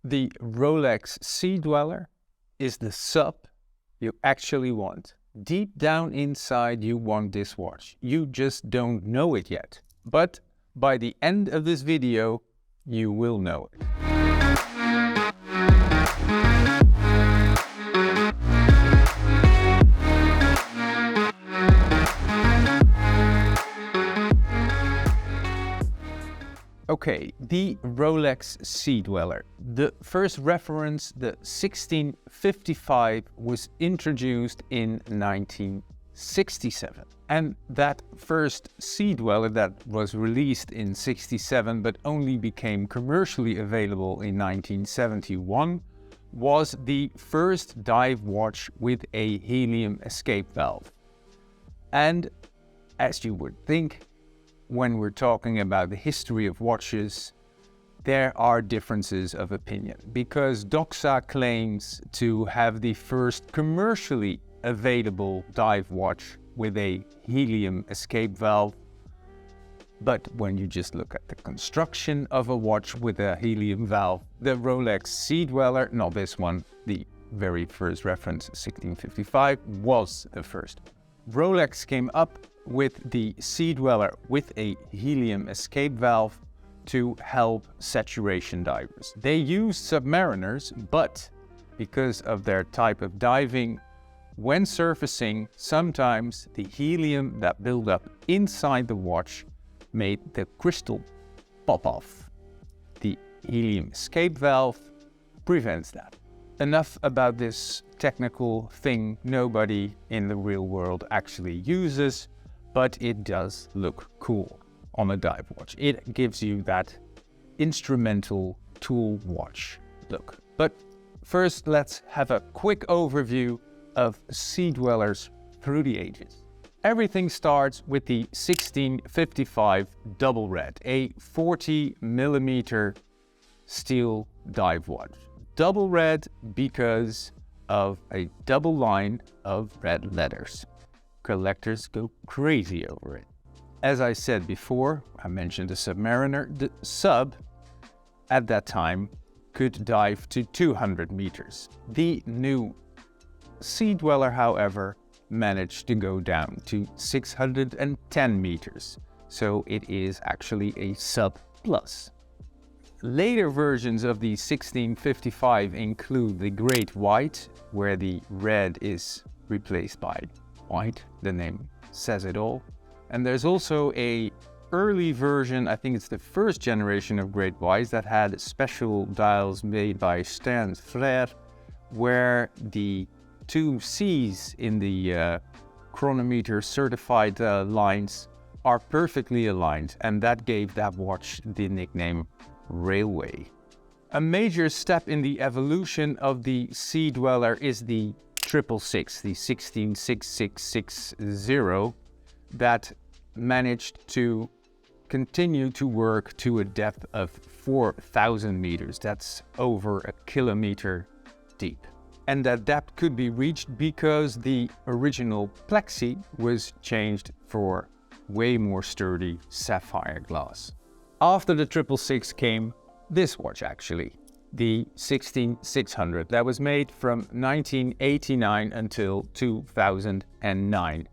The Rolex Sea-Dweller is the sub you actually want. Deep down inside you want this watch. You just don't know it yet. But by the end of this video, you will know it. Okay, the Rolex Sea-Dweller. The first reference, the 1655, was introduced in 1967. And that first Sea-Dweller that was released in 67 but only became commercially available in 1971 was the first dive watch with a helium escape valve. And as you would think, when we're talking about the history of watches, there are differences of opinion, because Doxa claims to have the first commercially available dive watch with a helium escape valve. But when you just look at the construction of a watch with a helium valve, the Rolex Sea-Dweller, not this one, the very first reference, 1655, was the first. Rolex came up with the Sea-Dweller with a helium escape valve to help saturation divers. They used submariners, but because of their type of diving, when surfacing, sometimes the helium that built up inside the watch made the crystal pop off. The helium escape valve prevents that. Enough about this technical thing nobody in the real world actually uses, but it does look cool on a dive watch. It gives you that instrumental tool watch look. But first, let's have a quick overview of Sea-Dwellers through the ages. Everything starts with the 1655 double red, a 40mm steel dive watch. Double red because of a double line of red letters. Collectors go crazy over it. As I said before, I mentioned the Submariner. The sub at that time could dive to 200 meters. The new Sea-Dweller, however, managed to go down to 610 meters. So it is actually a sub plus. Later versions of the 1655 include the Great White, where the red is replaced by white. The name says it all. And there's also a early version, I think it's the first generation of Great Whites, that had special dials made by Stern's Frère, where the two C's in the chronometer certified lines are perfectly aligned, and that gave that watch the nickname Railway. A major step in the evolution of the Sea-Dweller is the 666, the 166660, that managed to continue to work to a depth of 4,000 meters. That's over a kilometer deep. And that depth could be reached because the original plexi was changed for way more sturdy sapphire glass. After the 666 came this watch, actually, the 16600, that was made from 1989 until 2009.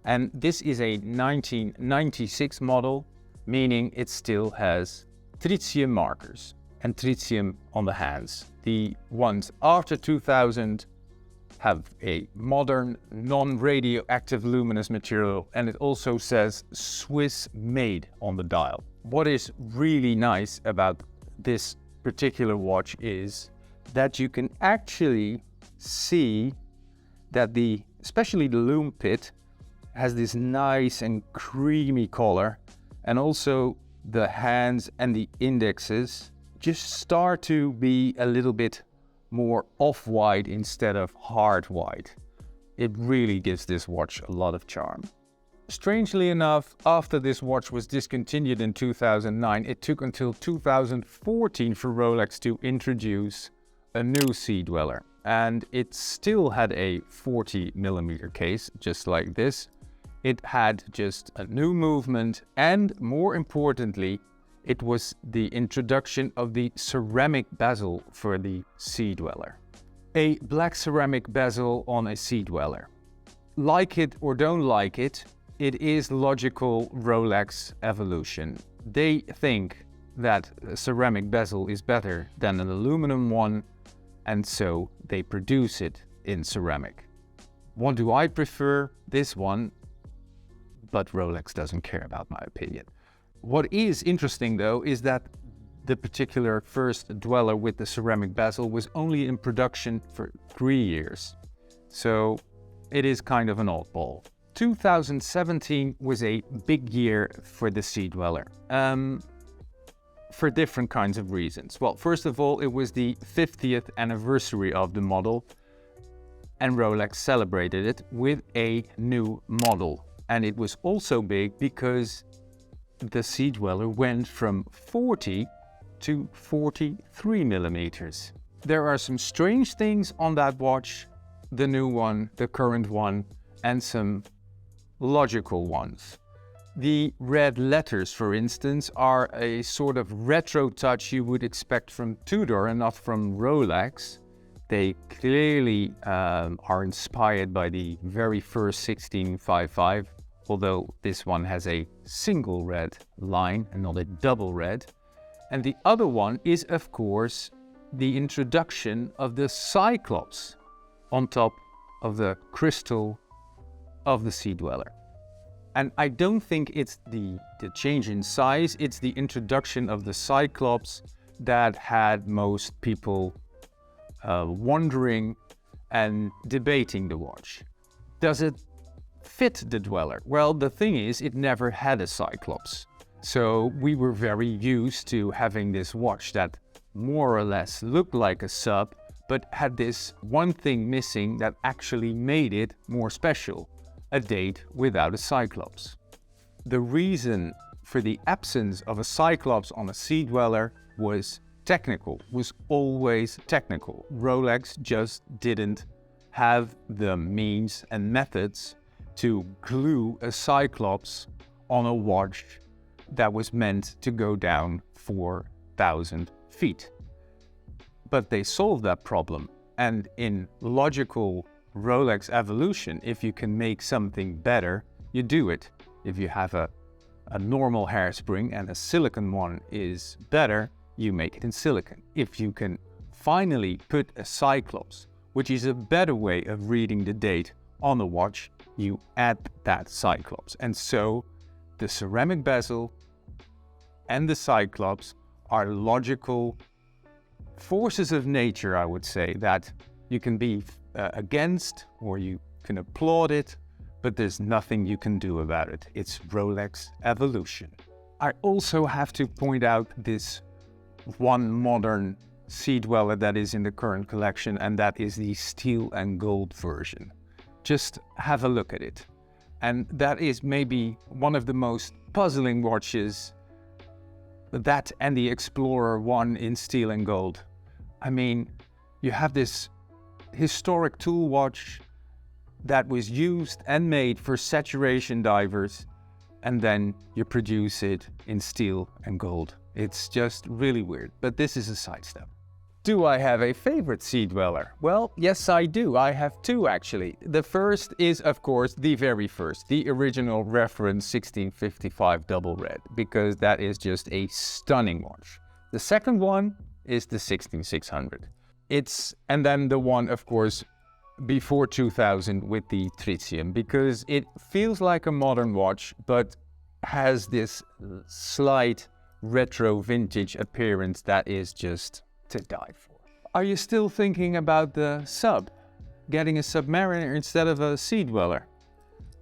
And this is a 1996 model, meaning it still has tritium markers and tritium on the hands. The ones after 2000 have a modern, non-radioactive luminous material, and it also says Swiss made on the dial. What is really nice about this particular watch is that you can actually see that especially the lume pit has this nice and creamy color, and also the hands and the indexes just start to be a little bit more off-white instead of hard-white. It really gives this watch a lot of charm. Strangely enough, after this watch was discontinued in 2009, it took until 2014 for Rolex to introduce a new Sea-Dweller. And it still had a 40mm case, just like this. It had just a new movement, and more importantly, It was the introduction of the ceramic bezel for the Sea-Dweller. A black ceramic bezel on a Sea-Dweller. Like it or don't like it, it is logical Rolex evolution. They think that a ceramic bezel is better than an aluminum one, and so they produce it in ceramic. What do I prefer? This one, but Rolex doesn't care about my opinion. What is interesting though is that the particular first Dweller with the ceramic bezel was only in production for 3 years. So it is kind of an oddball. 2017 was a big year for the Sea-Dweller. For different kinds of reasons. Well, first of all, it was the 50th anniversary of the model, and Rolex celebrated it with a new model. And it was also big because the Sea-Dweller went from 40 to 43 millimeters. There are some strange things on that watch, the new one, the current one, and some logical ones. The red letters, for instance, are a sort of retro touch you would expect from Tudor and not from Rolex. They clearly are inspired by the very first 1655, although this one has a single red line and not a double red. And the other one is, of course, the introduction of the Cyclops on top of the crystal of the Sea-Dweller. And I don't think it's the change in size, it's the introduction of the Cyclops that had most people wondering and debating the watch. Does it fit the Dweller? Well, the thing is, it never had a Cyclops. So we were very used to having this watch that more or less looked like a sub, but had this one thing missing that actually made it more special: a date without a Cyclops. The reason for the absence of a Cyclops on a Sea-Dweller was technical, was always technical. Rolex just didn't have the means and methods to glue a Cyclops on a watch that was meant to go down 4,000 feet. But they solved that problem, and in logical Rolex evolution, if you can make something better, you do it. If you have a normal hairspring and a silicon one is better, you make it in silicon. If you can finally put a Cyclops, which is a better way of reading the date on the watch, you add that Cyclops. And so the ceramic bezel and the Cyclops are logical forces of nature, I would say, that you can be against or you can applaud it, but there's nothing you can do about it. It's Rolex evolution. I also have to point out this one modern Sea-Dweller that is in the current collection, and that is the steel and gold version. Just have a look at it. And that is maybe one of the most puzzling watches, that and the Explorer 1 in steel and gold. I mean, you have this historic tool watch that was used and made for saturation divers, and then you produce it in steel and gold. It's just really weird, but this is a sidestep. Do I have a favorite Sea-Dweller? Well, yes, I do. I have two, actually. The first is, of course, the very first, the original reference 1655 double red, because that is just a stunning watch. The second one is the 16600. And then the one, of course, before 2000 with the tritium, because it feels like a modern watch, but has this slight retro vintage appearance that is just to die for. Are you still thinking about the sub? Getting a Submariner instead of a Sea-Dweller?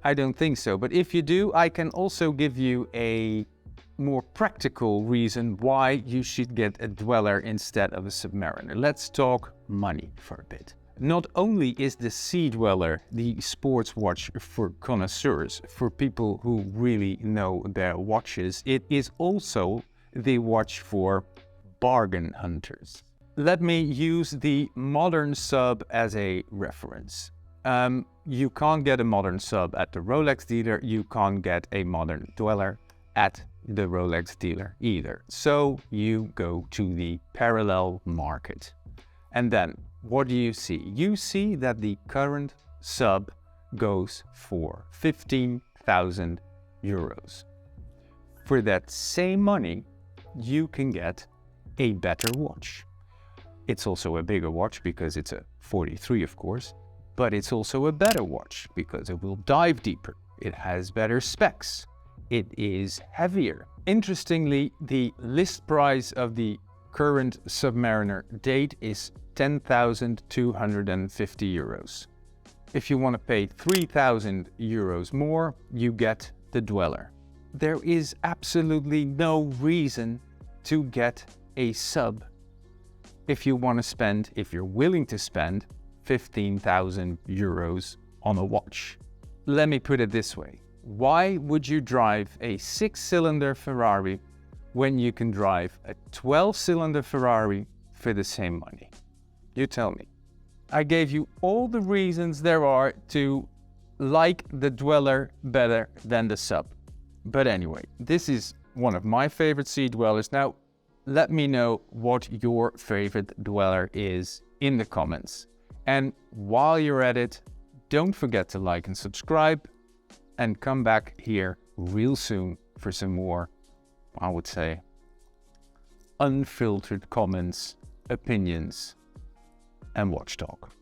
I don't think so, but if you do, I can also give you a more practical reason why you should get a Dweller instead of a Submariner. Let's talk money for a bit. Not only is the Sea-Dweller the sports watch for connoisseurs, for people who really know their watches, it is also the watch for bargain hunters. Let me use the modern sub as a reference. You can't get a modern sub at the Rolex dealer, you can't get a modern Dweller at the Rolex dealer either. So you go to the parallel market. And then what do you see? You see that the current sub goes for 15,000 euros. For that same money, you can get a better watch. It's also a bigger watch because it's a 43, of course, but it's also a better watch because it will dive deeper. It has better specs. It is heavier. Interestingly, the list price of the current Submariner date is 10,250 euros. If you want to pay 3,000 euros more, you get the Dweller. There is absolutely no reason to get a sub if you're willing to spend 15,000 euros on a watch. Let me put it this way. Why would you drive a 6-cylinder Ferrari when you can drive a 12-cylinder Ferrari for the same money? You tell me. I gave you all the reasons there are to like the Dweller better than the sub. But anyway, this is one of my favorite Sea-Dwellers. Now, let me know what your favorite Dweller is in the comments. And while you're at it, don't forget to like and subscribe, and come back here real soon for some more, I would say, unfiltered comments, opinions, and watch talk.